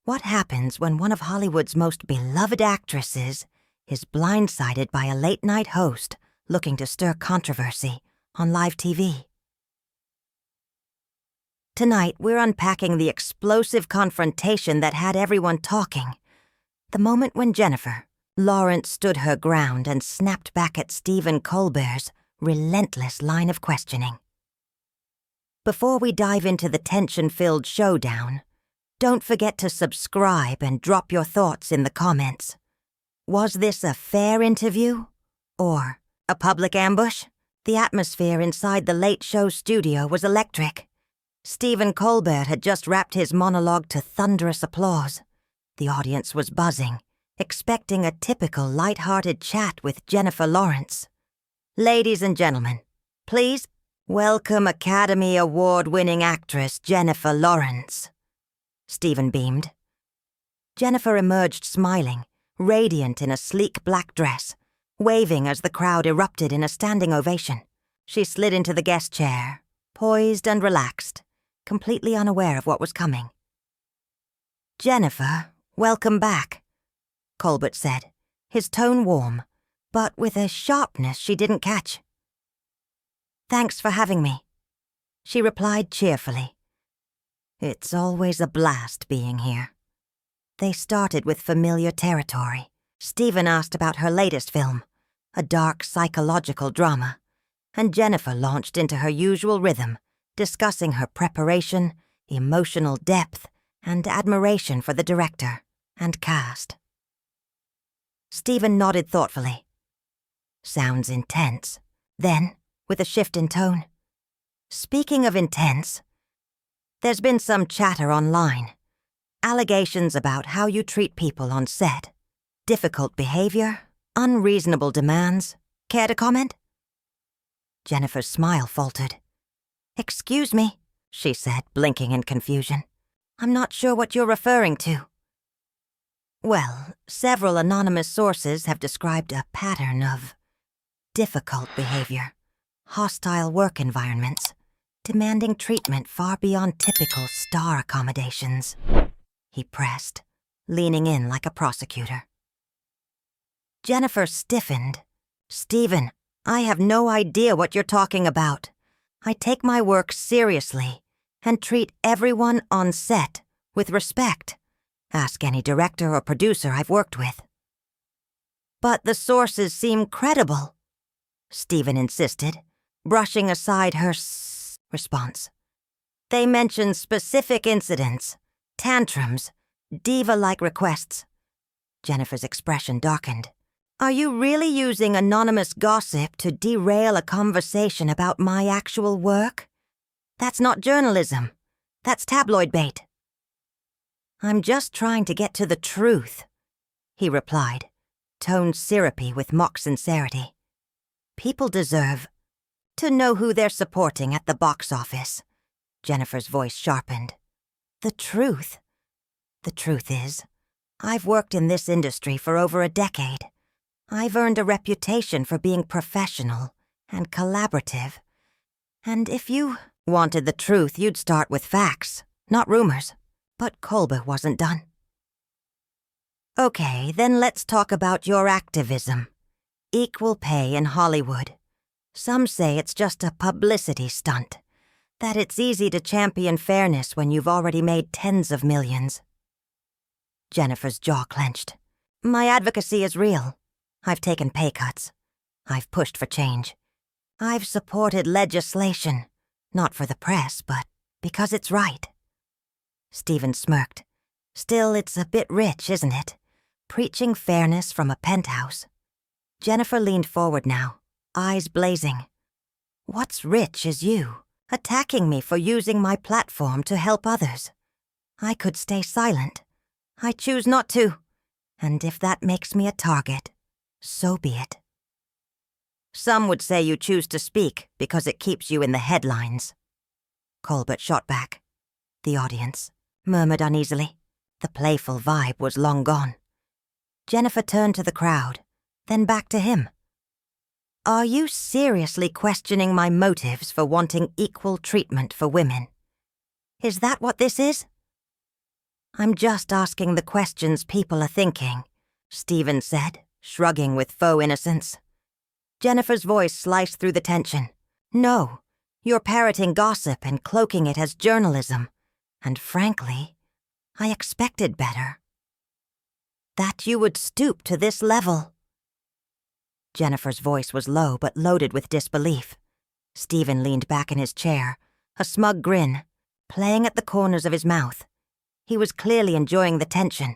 What happens when one of Hollywood's most beloved actresses is blindsided by a late-night host looking to stir controversy on live TV? Tonight, we're unpacking the explosive confrontation that had everyone talking. The moment when Jennifer Lawrence stood her ground and snapped back at Stephen Colbert's relentless line of questioning. Before we dive into the tension-filled showdown, don't forget to subscribe and drop your thoughts in the comments. Was this a fair interview? Or a public ambush? The atmosphere inside the Late Show studio was electric. Stephen Colbert had just wrapped his monologue to thunderous applause. The audience was buzzing, expecting a typical light-hearted chat with Jennifer Lawrence. Ladies and gentlemen, please welcome Academy Award-winning actress Jennifer Lawrence. Stephen beamed. Jennifer emerged smiling, radiant in a sleek black dress, waving as the crowd erupted in a standing ovation. She slid into the guest chair, poised and relaxed, completely unaware of what was coming. "Jennifer, welcome back," Colbert said, his tone warm, but with a sharpness she didn't catch. "Thanks for having me," she replied cheerfully. "It's always a blast being here." They started with familiar territory. Stephen asked about her latest film, a dark psychological drama, and Jennifer launched into her usual rhythm, discussing her preparation, emotional depth, and admiration for the director and cast. Stephen nodded thoughtfully. "Sounds intense." Then, with a shift in tone, "Speaking of intense, there's been some chatter online. Allegations about how you treat people on set. Difficult behavior, unreasonable demands. Care to comment?" Jennifer's smile faltered. "Excuse me," she said, blinking in confusion. "I'm not sure what you're referring to." "Well, several anonymous sources have described a pattern of difficult behavior, hostile work environments, demanding treatment far beyond typical star accommodations," he pressed, leaning in like a prosecutor. Jennifer stiffened. "Stephen, I have no idea what you're talking about. I take my work seriously and treat everyone on set with respect. Ask any director or producer I've worked with." "But the sources seem credible," Stephen insisted, brushing aside her response. "They mention specific incidents, tantrums, diva-like requests." Jennifer's expression darkened. "Are you really using anonymous gossip to derail a conversation about my actual work? That's not journalism. That's tabloid bait." "I'm just trying to get to the truth," he replied, tone syrupy with mock sincerity. "People deserve to know who they're supporting at the box office." Jennifer's voice sharpened. "The truth? The truth is, I've worked in this industry for over a decade. I've earned a reputation for being professional and collaborative. And if you wanted the truth, you'd start with facts, not rumors." But Colbert wasn't done. "Okay, then let's talk about your activism. Equal pay in Hollywood. Some say it's just a publicity stunt, that it's easy to champion fairness when you've already made tens of millions." Jennifer's jaw clenched. "My advocacy is real. I've taken pay cuts. I've pushed for change. I've supported legislation, not for the press, but because it's right." Stephen smirked. "Still, it's a bit rich, isn't it? Preaching fairness from a penthouse." Jennifer leaned forward now, eyes blazing. "What's rich is you, attacking me for using my platform to help others. I could stay silent. I choose not to. And if that makes me a target, so be it." "Some would say you choose to speak because it keeps you in the headlines," Colbert shot back. The audience murmured uneasily. The playful vibe was long gone. Jennifer turned to the crowd, then back to him. "Are you seriously questioning my motives for wanting equal treatment for women? Is that what this is?" I'm just asking the questions people are thinking, Stephen said, shrugging with faux innocence. Jennifer's voice sliced through the tension. No, you're parroting gossip and cloaking it as journalism. And frankly, I expected better. That you would stoop to this level. Jennifer's voice was low but loaded with disbelief. Stephen leaned back in his chair, a smug grin, playing at the corners of his mouth. He was clearly enjoying the tension.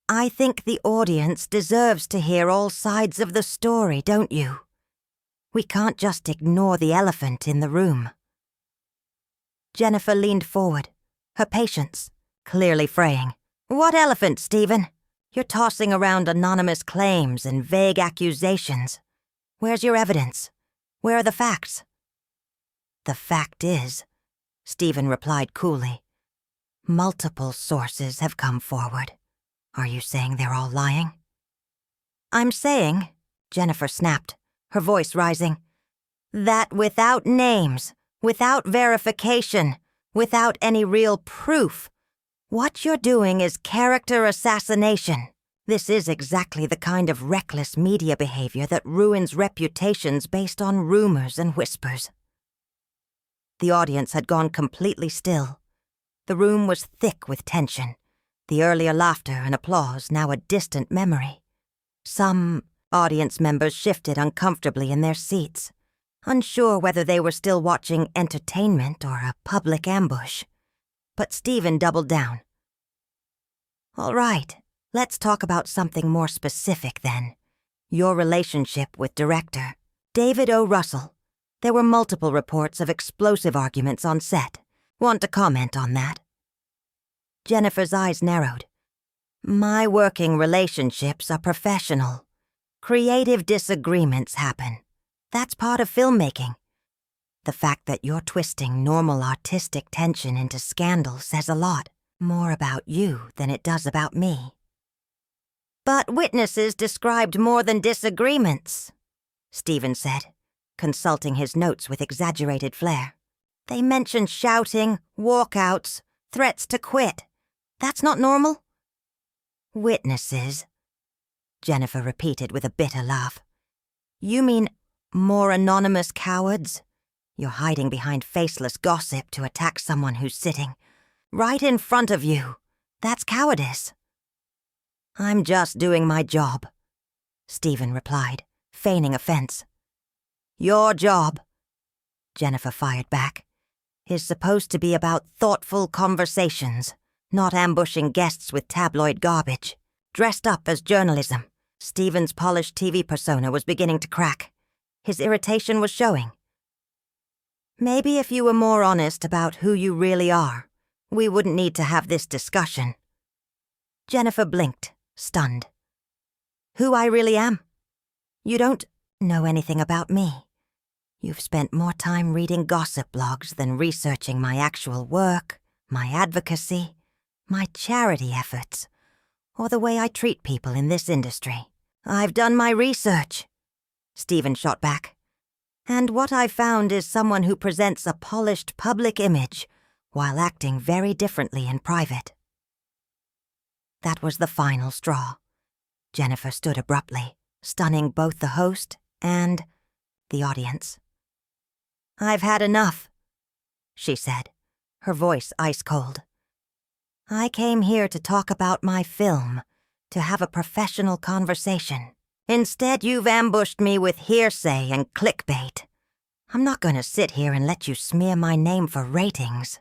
I think the audience deserves to hear all sides of the story, don't you? We can't just ignore the elephant in the room. Jennifer leaned forward, her patience clearly fraying. What elephant, Stephen? You're tossing around anonymous claims and vague accusations. Where's your evidence? Where are the facts? The fact is, Stephen replied coolly, multiple sources have come forward. Are you saying they're all lying? I'm saying, Jennifer snapped, her voice rising, that without names, without verification, without any real proof, what you're doing is character assassination. This is exactly the kind of reckless media behavior that ruins reputations based on rumors and whispers. The audience had gone completely still. The room was thick with tension, the earlier laughter and applause now a distant memory. Some audience members shifted uncomfortably in their seats, unsure whether they were still watching entertainment or a public ambush. But Stephen doubled down. All right, let's talk about something more specific then. Your relationship with director David O. Russell. There were multiple reports of explosive arguments on set. Want to comment on that? Jennifer's eyes narrowed. My working relationships are professional. Creative disagreements happen. That's part of filmmaking. The fact that you're twisting normal artistic tension into scandal says a lot more about you than it does about me. But witnesses described more than disagreements, Stephen said, consulting his notes with exaggerated flair. They mentioned shouting, walkouts, threats to quit. That's not normal? Witnesses, Jennifer repeated with a bitter laugh. You mean more anonymous cowards? You're hiding behind faceless gossip to attack someone who's sitting right in front of you. That's cowardice. I'm just doing my job, Stephen replied, feigning offense. Your job, Jennifer fired back, is supposed to be about thoughtful conversations, not ambushing guests with tabloid garbage. Dressed up as journalism, Stephen's polished TV persona was beginning to crack. His irritation was showing. Maybe if you were more honest about who you really are, we wouldn't need to have this discussion. Jennifer blinked, stunned. Who I really am? You don't know anything about me. You've spent more time reading gossip blogs than researching my actual work, my advocacy, my charity efforts, or the way I treat people in this industry. I've done my research, Stephen shot back. And what I found is someone who presents a polished public image while acting very differently in private. That was the final straw. Jennifer stood abruptly, stunning both the host and the audience. I've had enough, she said, her voice ice-cold. I came here to talk about my film, to have a professional conversation. Instead, you've ambushed me with hearsay and clickbait. I'm not going to sit here and let you smear my name for ratings.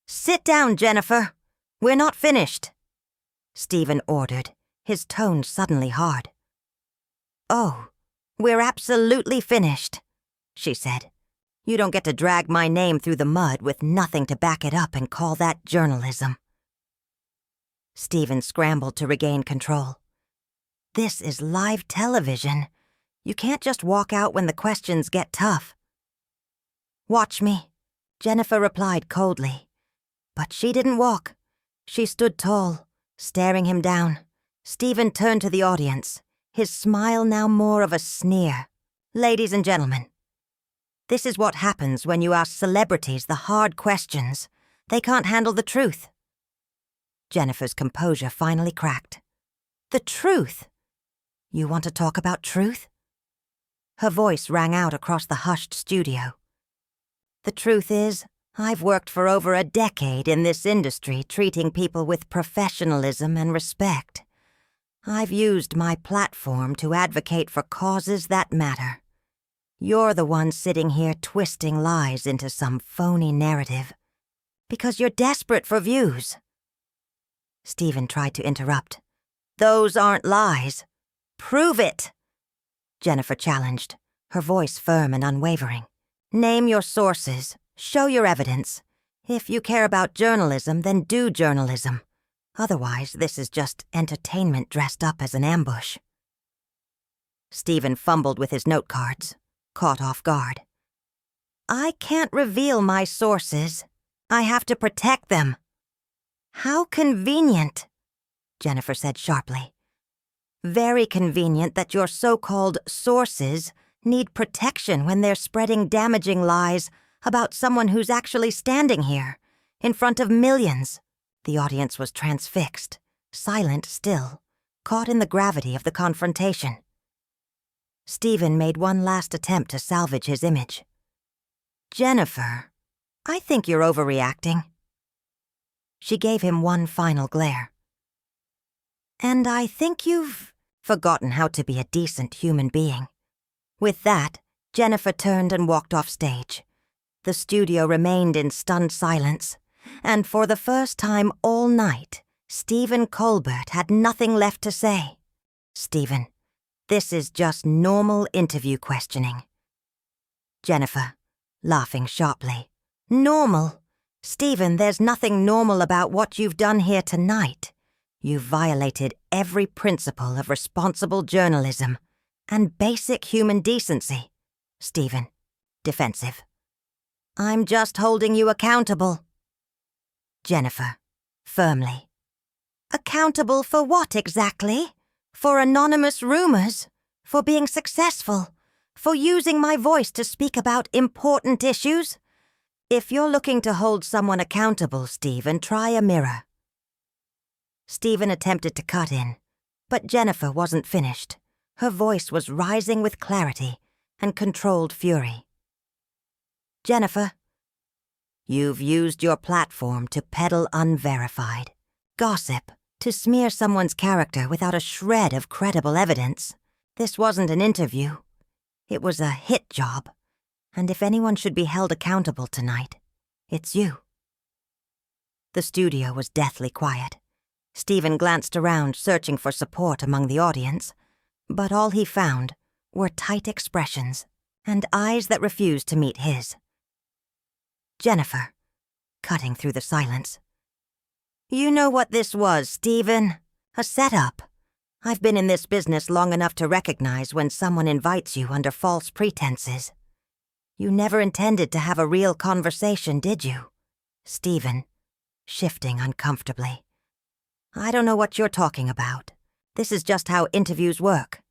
Sit down, Jennifer. We're not finished, Stephen ordered, his tone suddenly hard. Oh, we're absolutely finished, she said. You don't get to drag my name through the mud with nothing to back it up and call that journalism. Stephen scrambled to regain control. This is live television. You can't just walk out when the questions get tough. Watch me, Jennifer replied coldly. But she didn't walk. She stood tall, staring him down. Stephen turned to the audience, his smile now more of a sneer. Ladies and gentlemen, this is what happens when you ask celebrities the hard questions. They can't handle the truth. Jennifer's composure finally cracked. The truth? You want to talk about truth? Her voice rang out across the hushed studio. The truth is, I've worked for over a decade in this industry treating people with professionalism and respect. I've used my platform to advocate for causes that matter. You're the one sitting here twisting lies into some phony narrative because you're desperate for views. Stephen tried to interrupt. Those aren't lies. Prove it, Jennifer challenged, her voice firm and unwavering. Name your sources. Show your evidence. If you care about journalism, then do journalism. Otherwise, this is just entertainment dressed up as an ambush. Stephen fumbled with his note cards, caught off guard. I can't reveal my sources. I have to protect them. How convenient, Jennifer said sharply. Very convenient that your so-called sources need protection when they're spreading damaging lies about someone who's actually standing here, in front of millions. The audience was transfixed, silent still, caught in the gravity of the confrontation. Stephen made one last attempt to salvage his image. Jennifer, I think you're overreacting. She gave him one final glare. And I think you've forgotten how to be a decent human being. With that, Jennifer turned and walked off stage. The studio remained in stunned silence, and for the first time all night, Stephen Colbert had nothing left to say. Stephen, this is just normal interview questioning. Jennifer, laughing sharply. Normal? Stephen, there's nothing normal about what you've done here tonight. You've violated every principle of responsible journalism and basic human decency. Stephen, defensive. I'm just holding you accountable. Jennifer, firmly. Accountable for what exactly? For anonymous rumors? For being successful? For using my voice to speak about important issues? If you're looking to hold someone accountable, Stephen, try a mirror. Stephen attempted to cut in, but Jennifer wasn't finished. Her voice was rising with clarity and controlled fury. Jennifer, you've used your platform to peddle unverified gossip, to smear someone's character without a shred of credible evidence. This wasn't an interview. It was a hit job. And if anyone should be held accountable tonight, it's you. The studio was deathly quiet. Stephen glanced around, searching for support among the audience, but all he found were tight expressions and eyes that refused to meet his. Jennifer, cutting through the silence. You know what this was, Stephen? A setup. I've been in this business long enough to recognize when someone invites you under false pretenses. You never intended to have a real conversation, did you? Stephen, shifting uncomfortably. I don't know what you're talking about. This is just how interviews work.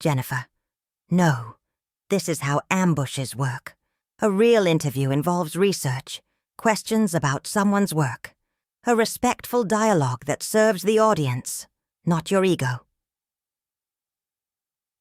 Jennifer, no, this is how ambushes work. A real interview involves research, questions about someone's work, a respectful dialogue that serves the audience, not your ego.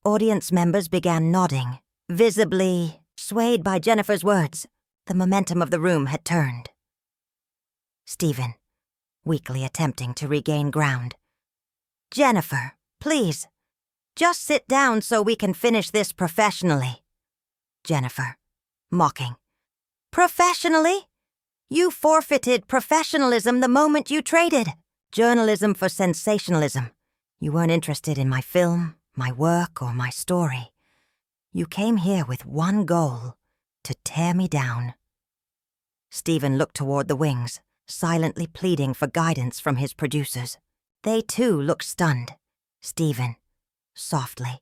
Audience members began nodding, visibly swayed by Jennifer's words. The momentum of the room had turned. Stephen, weakly attempting to regain ground. Jennifer, please, just sit down so we can finish this professionally. Jennifer, mocking. Professionally? You forfeited professionalism the moment you traded journalism for sensationalism. You weren't interested in my film, my work, or my story. You came here with one goal, to tear me down. Stephen looked toward the wings, silently pleading for guidance from his producers. They too looked stunned. Stephen, softly.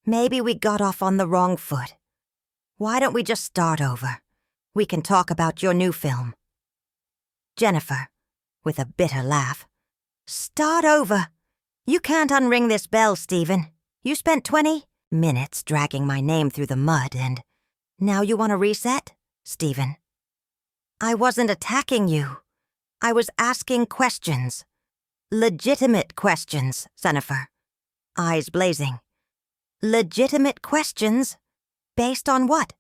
Maybe we got off on the wrong foot. Why don't we just start over? We can talk about your new film. Jennifer, with a bitter laugh. Start over. You can't unring this bell, Stephen. You spent 20 minutes dragging my name through the mud and now you want to reset, Stephen? I wasn't attacking you. I was asking questions. legitimate questions, Jennifer. Eyes blazing. Legitimate questions? Based on what?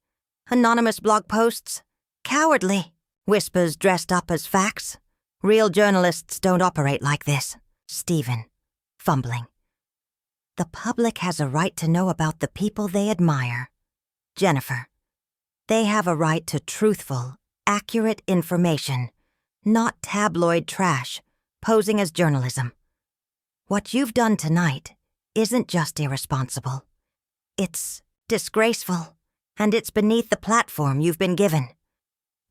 Anonymous blog posts? Cowardly. Whispers dressed up as facts? Real journalists don't operate like this. Stephen, fumbling. The public has a right to know about the people they admire. Jennifer, they have a right to truthful, accurate information, not tabloid trash, posing as journalism. What you've done tonight isn't just irresponsible. It's disgraceful, and it's beneath the platform you've been given.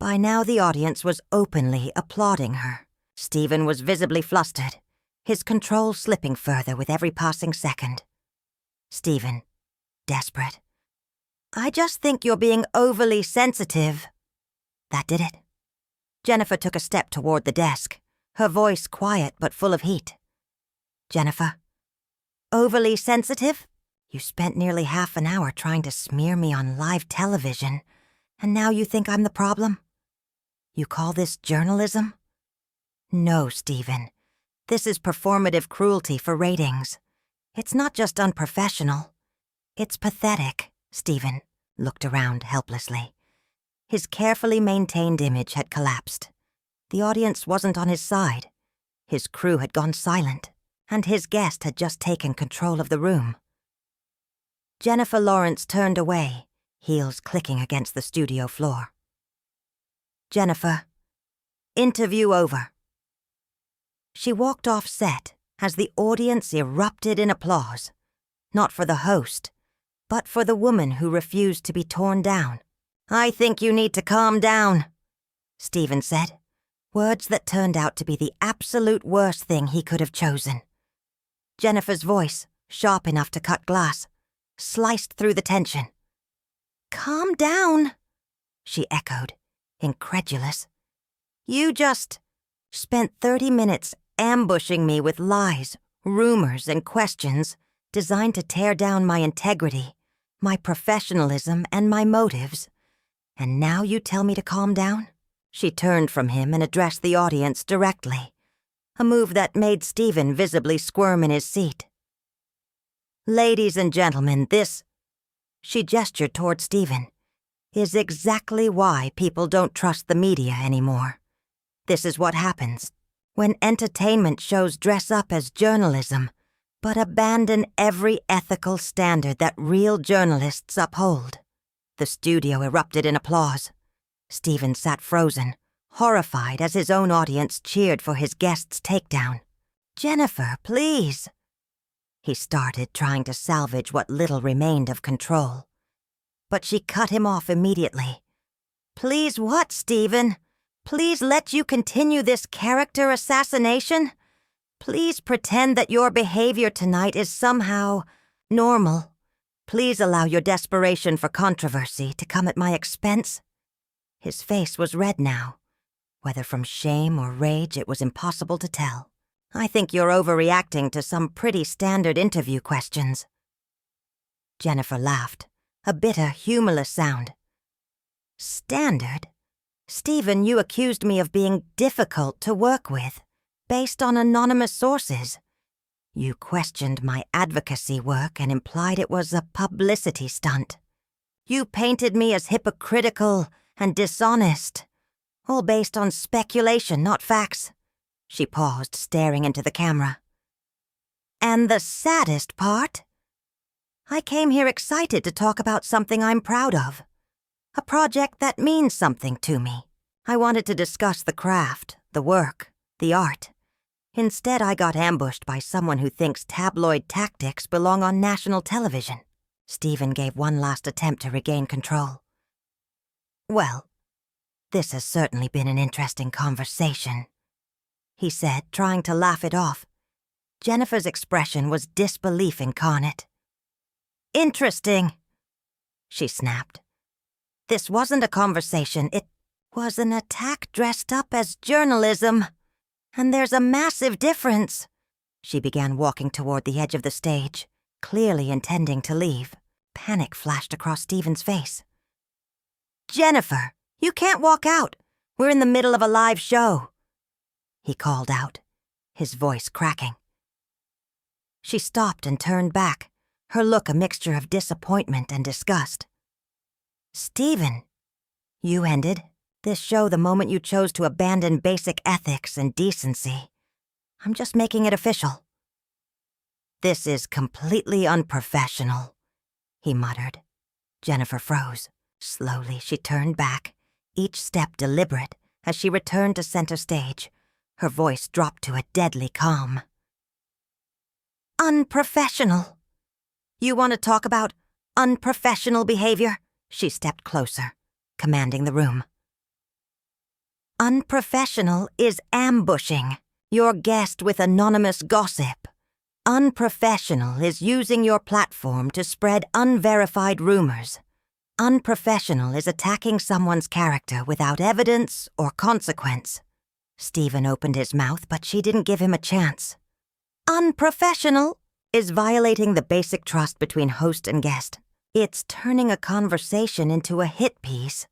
By now the audience was openly applauding her. Stephen was visibly flustered, his control slipping further with every passing second. Stephen, desperate. I just think you're being overly sensitive. That did it. Jennifer took a step toward the desk, her voice quiet but full of heat. Jennifer, overly sensitive? You spent nearly half an hour trying to smear me on live television, and now you think I'm the problem? You call this journalism? No, Stephen. This is performative cruelty for ratings. It's not just unprofessional. It's pathetic. Stephen looked around helplessly. His carefully maintained image had collapsed. The audience wasn't on his side. His crew had gone silent, and his guest had just taken control of the room. Jennifer Lawrence turned away, heels clicking against the studio floor. Jennifer, interview over. She walked off set as the audience erupted in applause, not for the host, but for the woman who refused to be torn down. I think you need to calm down, Stephen said, words that turned out to be the absolute worst thing he could have chosen. Jennifer's voice, sharp enough to cut glass, sliced through the tension. Calm down, she echoed, incredulous. You just spent 30 minutes ambushing me with lies, rumors, and questions designed to tear down my integrity, my professionalism, and my motives. And now you tell me to calm down? She turned from him and addressed the audience directly, a move that made Stephen visibly squirm in his seat. Ladies and gentlemen, this, she gestured toward Stephen, is exactly why people don't trust the media anymore. This is what happens when entertainment shows dress up as journalism, but abandon every ethical standard that real journalists uphold. The studio erupted in applause. Stephen sat frozen, horrified as his own audience cheered for his guest's takedown. Jennifer, please. He started, trying to salvage what little remained of control. But she cut him off immediately. Please what, Stephen? Please let you continue this character assassination? Please pretend that your behavior tonight is somehow normal. Please allow your desperation for controversy to come at my expense. His face was red now. Whether from shame or rage, it was impossible to tell. I think you're overreacting to some pretty standard interview questions. Jennifer laughed, a bitter, humorless sound. Standard? Stephen, you accused me of being difficult to work with, based on anonymous sources. You questioned my advocacy work and implied it was a publicity stunt. You painted me as hypocritical and dishonest, all based on speculation, not facts. She paused, staring into the camera. And the saddest part? I came here excited to talk about something I'm proud of. A project that means something to me. I wanted to discuss the craft, the work, the art. Instead, I got ambushed by someone who thinks tabloid tactics belong on national television. Stephen gave one last attempt to regain control. Well, this has certainly been an interesting conversation, he said, trying to laugh it off. Jennifer's expression was disbelief incarnate. Interesting, she snapped. This wasn't a conversation, it was an attack dressed up as journalism. And there's a massive difference. She began walking toward the edge of the stage, clearly intending to leave. Panic flashed across Stephen's face. Jennifer, you can't walk out. We're in the middle of a live show, he called out. his voice cracking. She stopped and turned back, her look a mixture of disappointment and disgust. "Stephen, you ended this show the moment you chose to abandon basic ethics and decency. I'm just making it official." "This is completely unprofessional," he muttered. Jennifer froze. Slowly, she turned back, each step deliberate as she returned to center stage. Her voice dropped to a deadly calm. "Unprofessional. You want to talk about unprofessional behavior?" She stepped closer, commanding the room. "Unprofessional is ambushing your guest with anonymous gossip. Unprofessional is using your platform to spread unverified rumors. Unprofessional is attacking someone's character without evidence or consequence." Stephen opened his mouth, but she didn't give him a chance. "Unprofessional is violating the basic trust between host and guest. It's turning a conversation into a hit piece,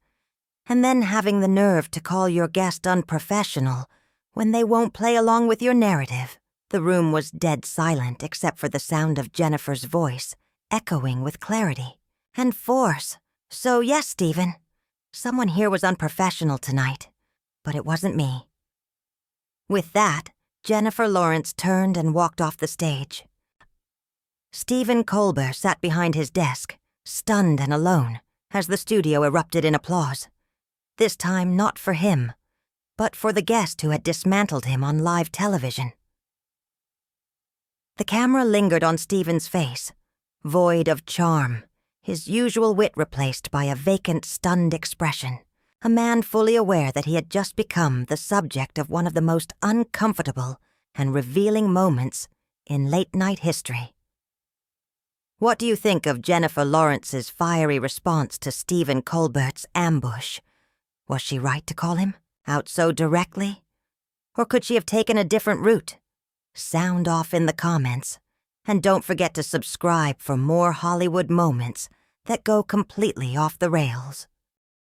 and then having the nerve to call your guest unprofessional when they won't play along with your narrative." The room was dead silent except for the sound of Jennifer's voice, echoing with clarity and force. "So yes, Stephen, someone here was unprofessional tonight, but it wasn't me." With that, Jennifer Lawrence turned and walked off the stage. Stephen Colbert sat behind his desk, stunned and alone, as the studio erupted in applause. This time not for him, but for the guest who had dismantled him on live television. The camera lingered on Stephen's face, void of charm, his usual wit replaced by a vacant, stunned expression, a man fully aware that he had just become the subject of one of the most uncomfortable and revealing moments in late-night history. "What do you think of Jennifer Lawrence's fiery response to Stephen Colbert's ambush? Was she right to call him out so directly? Or could she have taken a different route? Sound off in the comments, and don't forget to subscribe for more Hollywood moments that go completely off the rails.